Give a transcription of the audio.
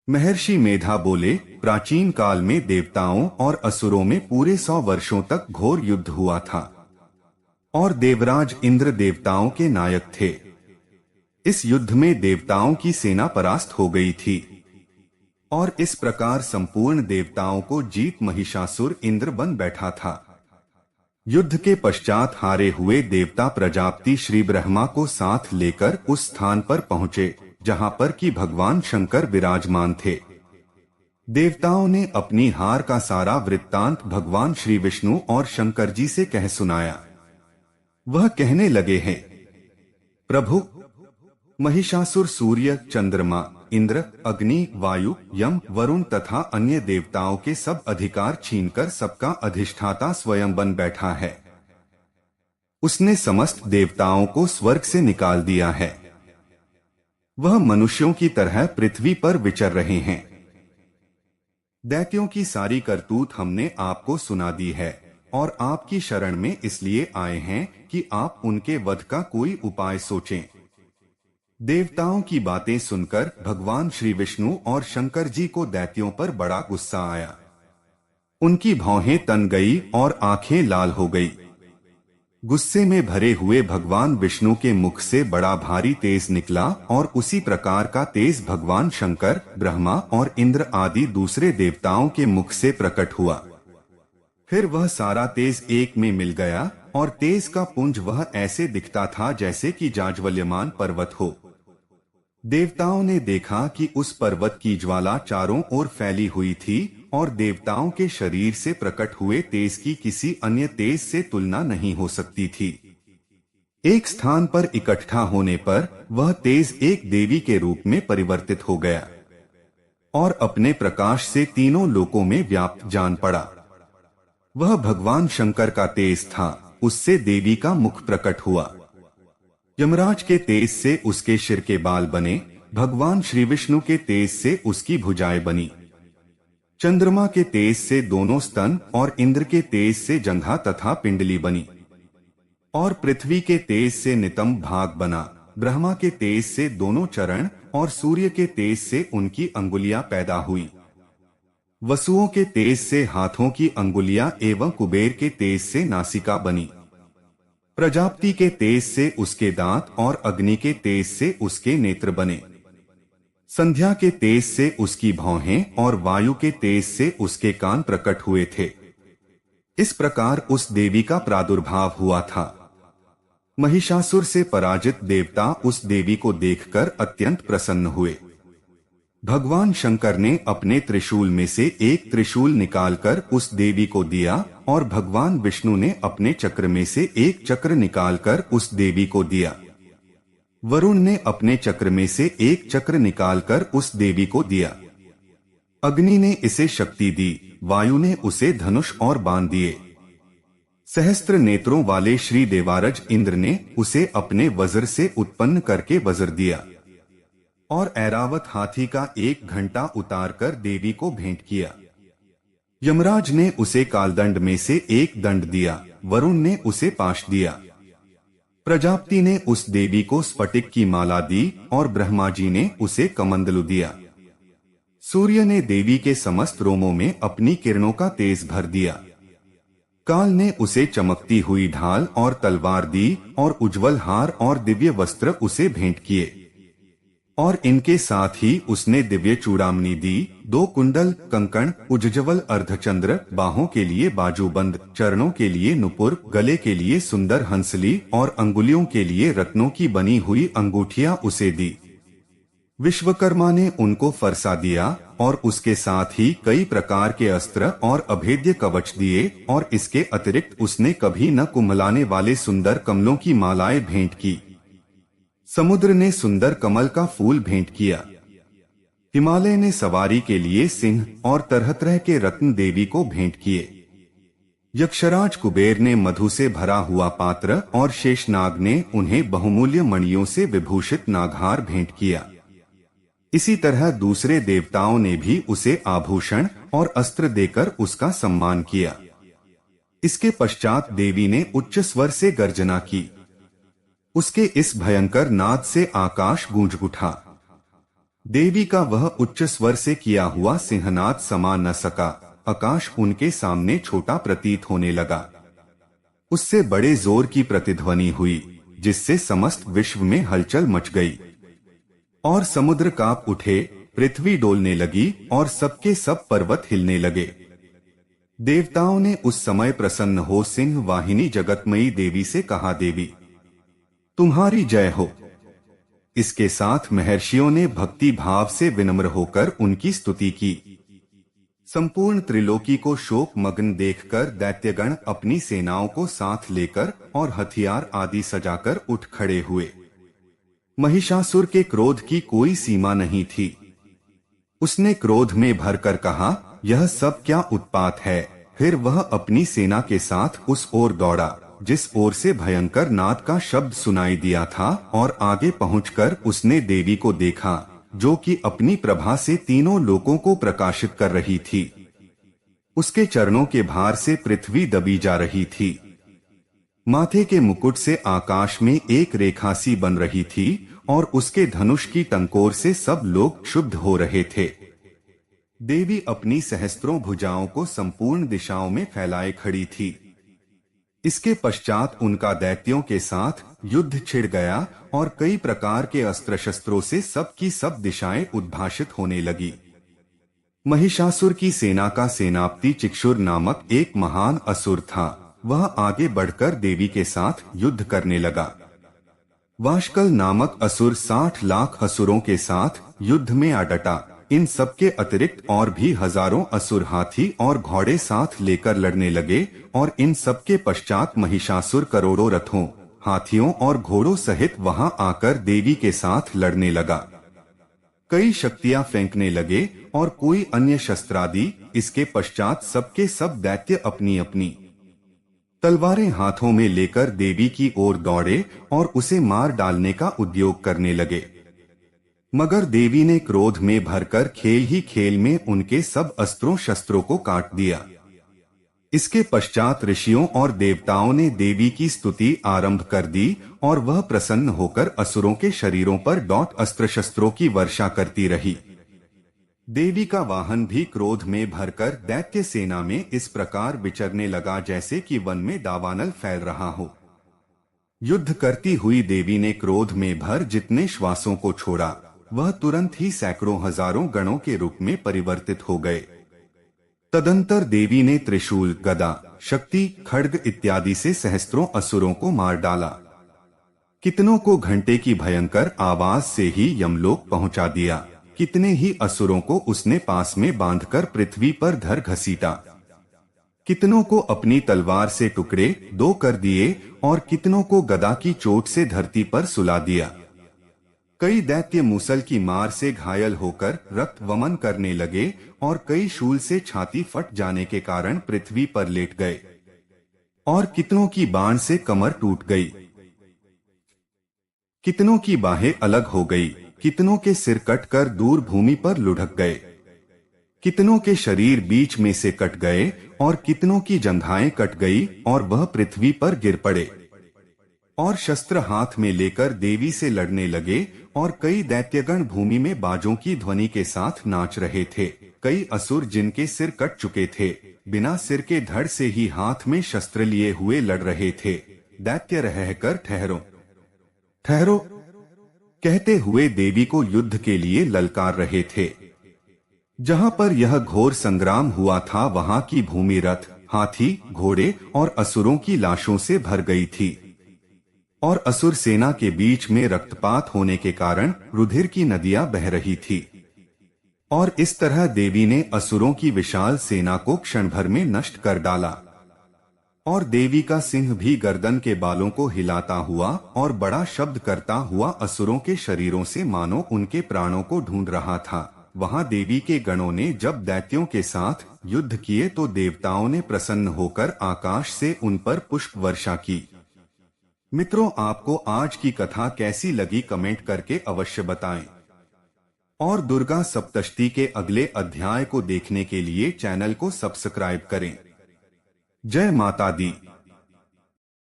महर्षि मेधा बोले, प्राचीन काल में देवताओं और असुरों में पूरे 100 वर्षों तक घोर युद्ध हुआ था और देवराज इंद्र देवताओं के नायक थे। इस युद्ध में देवताओं की सेना परास्त हो गई थी और इस प्रकार संपूर्ण देवताओं को जीत महिषासुर इंद्र बन बैठा था। युद्ध के पश्चात हारे हुए देवता प्रजापति श्री ब्रह्मा को साथ लेकर उस स्थान पर पहुंचे जहां पर कि भगवान शंकर विराजमान थे। देवताओं ने अपनी हार का सारा वृत्तांत भगवान श्री विष्णु और शंकर जी से कह सुनाया। वह कहने लगे हैं, प्रभु, महिषासुर सूर्य, चंद्रमा, इंद्र, अग्नि, वायु, यम, वरुण तथा अन्य देवताओं के सब अधिकार छीनकर सबका अधिष्ठाता स्वयं बन बैठा है। उसने समस्त देवताओं को स्वर्ग से निकाल दिया है। वह मनुष्यों की तरह पृथ्वी पर विचर रहे हैं। दैत्यों की सारी करतूत हमने आपको सुना दी है और आपकी शरण में इसलिए आए हैं कि आप उनके वध का कोई उपाय सोचें। देवताओं की बातें सुनकर भगवान श्री विष्णु और शंकर जी को दैत्यों पर बड़ा गुस्सा आया। उनकी भौहें तन गई और आंखें लाल हो गई। गुस्से में भरे हुए भगवान विष्णु के मुख से बड़ा भारी तेज निकला और उसी प्रकार का तेज भगवान शंकर, ब्रह्मा और इंद्र आदि दूसरे देवताओं के मुख से प्रकट हुआ। फिर वह सारा तेज एक में मिल गया और तेज का पुंज वह ऐसे दिखता था जैसे कि जाज्वल्यमान पर्वत हो। देवताओं ने देखा कि उस पर्वत की ज्वाला चारों ओर फैली हुई थी और देवताओं के शरीर से प्रकट हुए तेज की किसी अन्य तेज से तुलना नहीं हो सकती थी। एक स्थान पर इकट्ठा होने पर वह तेज एक देवी के रूप में परिवर्तित हो गया और अपने प्रकाश से तीनों लोकों में व्याप्त जान पड़ा। वह भगवान शंकर का तेज था, उससे देवी का मुख प्रकट हुआ। यमराज के तेज से उसके सिर के बाल बने, भगवान श्री विष्णु के तेज से उसकी भुजाएं बनी, चंद्रमा के तेज से दोनों स्तन और इंद्र के तेज से जंघा तथा पिंडली बनी और पृथ्वी के तेज से नितंब भाग बना। ब्रह्मा के तेज से दोनों चरण और सूर्य के तेज से उनकी अंगुलियां पैदा हुई। वसुओं के तेज से हाथों की अंगुलियां एवं कुबेर के तेज से नासिका बनी। प्रजापति के तेज से उसके दांत और अग्नि के तेज से उसके नेत्र बने। संध्या के तेज से उसकी भौहें और वायु के तेज से उसके कान प्रकट हुए थे। इस प्रकार उस देवी का प्रादुर्भाव हुआ था। महिषासुर से पराजित देवता उस देवी को देखकर अत्यंत प्रसन्न हुए। भगवान शंकर ने अपने त्रिशूल में से एक त्रिशूल निकालकर उस देवी को दिया और भगवान विष्णु ने अपने चक्र में से एक चक्र निकालकर उस देवी को दिया। वरुण ने अपने चक्र में से एक चक्र निकालकर उस देवी को दिया। अग्नि ने इसे शक्ति दी, वायु ने उसे धनुष और बाण दिए। सहस्त्र नेत्रों वाले श्री देवारज इंद्र ने उसे अपने वज्र से उत्पन्न करके वज्र दिया और ऐरावत हाथी का एक घंटा उतारकर देवी को भेंट किया। यमराज ने उसे कालदंड में से एक दंड दिया, वरुण ने उसे पाश दिया। प्रजापति ने उस देवी को स्फटिक की माला दी और ब्रह्मा जी ने उसे कमंडलू दिया। सूर्य ने देवी के समस्त रोमों में अपनी किरणों का तेज भर दिया। काल ने उसे चमकती हुई ढाल और तलवार दी और उज्जवल हार और दिव्य वस्त्र उसे भेंट किए और इनके साथ ही उसने दिव्य चूड़ामणि दी, 2 कुंडल, कंकण, उज्ज्वल अर्धचंद्र, बाहों के लिए बाजूबंद, चरणों के लिए नुपुर, गले के लिए सुंदर हंसली और अंगुलियों के लिए रत्नों की बनी हुई अंगूठियां उसे दी। विश्वकर्मा ने उनको फरसा दिया और उसके साथ ही कई प्रकार के अस्त्र और अभेद्य कवच दिए और इसके अतिरिक्त उसने कभी न कुम्हलाने वाले सुंदर कमलों की मालाएं भेंट की। समुद्र ने सुंदर कमल का फूल भेंट किया। हिमालय ने सवारी के लिए सिंह और तरह तरह के रत्न देवी को भेंट किए। यक्षराज कुबेर ने मधु से भरा हुआ पात्र और शेषनाग ने उन्हें बहुमूल्य मणियों से विभूषित नागहार भेंट किया। इसी तरह दूसरे देवताओं ने भी उसे आभूषण और अस्त्र देकर उसका सम्मान किया। इसके पश्चात देवी ने उच्च स्वर से गर्जना की। उसके इस भयंकर नाद से आकाश गूंज उठा। देवी का वह उच्च स्वर से किया हुआ सिंहनाद समा न सका। आकाश उनके सामने छोटा प्रतीत होने लगा। उससे बड़े जोर की प्रतिध्वनि हुई, जिससे समस्त विश्व में हलचल मच गई और समुद्र कांप उठे, पृथ्वी डोलने लगी और सबके सब पर्वत हिलने लगे। देवताओं ने उस समय प्रसन्न हो सिंह वाहिनी जगतमयी देवी से कहा, देवी तुम्हारी जय हो। इसके साथ महर्षियों ने भक्ति भाव से विनम्र होकर उनकी स्तुति की। संपूर्ण त्रिलोकी को शोक मग्न देखकर दैत्यगण अपनी सेनाओं को साथ लेकर और हथियार आदि सजाकर उठ खड़े हुए। महिषासुर के क्रोध की कोई सीमा नहीं थी। उसने क्रोध में भरकर कहा, यह सब क्या उत्पात है। फिर वह अपनी सेना के साथ उस ओर दौड़ा जिस ओर से भयंकर नाद का शब्द सुनाई दिया था, और आगे पहुंचकर उसने देवी को देखा, जो कि अपनी प्रभा से तीनों लोकों को प्रकाशित कर रही थी। उसके चरणों के भार से पृथ्वी दबी जा रही थी। माथे के मुकुट से आकाश में एक रेखा सी बन रही थी और उसके धनुष की टंकोर से सब लोग क्षुब्ध हो रहे थे। देवी अपनी सहस्त्रों भुजाओं को संपूर्ण दिशाओं में फैलाए खड़ी थी। इसके पश्चात उनका दैत्यों के साथ युद्ध छिड़ गया और कई प्रकार के अस्त्र शस्त्रों से सब की सब दिशाएं उद्भाषित होने लगी। महिषासुर की सेना का सेनापति चिक्षुर नामक एक महान असुर था। वह आगे बढ़कर देवी के साथ युद्ध करने लगा। वाशकल नामक असुर 60 लाख असुरों के साथ युद्ध में आ डटा। इन सबके अतिरिक्त और भी हजारों असुर हाथी और घोड़े साथ लेकर लड़ने लगे और इन सबके पश्चात महिषासुर करोड़ों रथों, हाथियों और घोड़ों सहित वहां आकर देवी के साथ लड़ने लगा। कई शक्तियां फेंकने लगे और कोई अन्य शस्त्रादि। इसके पश्चात सबके सब दैत्य अपनी अपनी तलवारें हाथों में लेकर देवी की ओर दौड़े और उसे मार डालने का उद्योग करने लगे। मगर देवी ने क्रोध में भरकर खेल ही खेल में उनके सब अस्त्रों शस्त्रों को काट दिया। इसके पश्चात ऋषियों और देवताओं ने देवी की स्तुति आरंभ कर दी और वह प्रसन्न होकर असुरों के शरीरों पर डॉट अस्त्र शस्त्रों की वर्षा करती रही। देवी का वाहन भी क्रोध में भरकर दैत्य सेना में इस प्रकार विचरने लगा जैसे कि वन में दावानल फैल रहा हो। युद्ध करती हुई देवी ने क्रोध में भर जितने श्वासों को छोड़ा, वह तुरंत ही सैकड़ों हजारों गणों के रूप में परिवर्तित हो गए। तदंतर देवी ने त्रिशूल, गदा, शक्ति, खड्ग इत्यादि से सहस्त्रों असुरों को मार डाला। कितनों को घंटे की भयंकर आवाज से ही यमलोक पहुंचा दिया। कितने ही असुरों को उसने पास में बांधकर पृथ्वी पर धर घसीटा। कितनों को अपनी तलवार से टुकड़े दो कर दिए और कितनों को गदा की चोट से धरती पर सुला दिया। कई दैत्य मूसल की मार से घायल होकर रक्त वमन करने लगे और कई शूल से छाती फट जाने के कारण पृथ्वी पर लेट गए और कितनों की बाण से कमर टूट गई। कितनों की बाहें अलग हो गई। कितनों के सिर कटकर दूर भूमि पर लुढ़क गए। कितनों के शरीर बीच में से कट गए और कितनों की जंघाएं कट गई और वह पृथ्वी पर गिर पड़े और शस्त्र हाथ में लेकर देवी से लड़ने लगे। और कई दैत्यगण भूमि में बाजों की ध्वनि के साथ नाच रहे थे। कई असुर जिनके सिर कट चुके थे, बिना सिर के धड़ से ही हाथ में शस्त्र लिए हुए लड़ रहे थे। दैत्य रहकर ठहरो ठहरो कहते हुए देवी को युद्ध के लिए ललकार रहे थे। जहां पर यह घोर संग्राम हुआ था, वहां की भूमि रथ, हाथी, घोड़े और असुरों की लाशों से भर गई थी और असुर सेना के बीच में रक्तपात होने के कारण रुधिर की नदियां बह रही थी। और इस तरह देवी ने असुरों की विशाल सेना को क्षण भर में नष्ट कर डाला। और देवी का सिंह भी गर्दन के बालों को हिलाता हुआ और बड़ा शब्द करता हुआ असुरों के शरीरों से मानो उनके प्राणों को ढूंढ रहा था। वहां देवी के गणों ने जब दैत्यों के साथ युद्ध किए तो देवताओं ने प्रसन्न होकर आकाश से उन पर पुष्प वर्षा की। मित्रों, आपको आज की कथा कैसी लगी कमेंट करके अवश्य बताएं। और दुर्गा सप्तशती के अगले अध्याय को देखने के लिए चैनल को सब्सक्राइब करें। जय माता दी।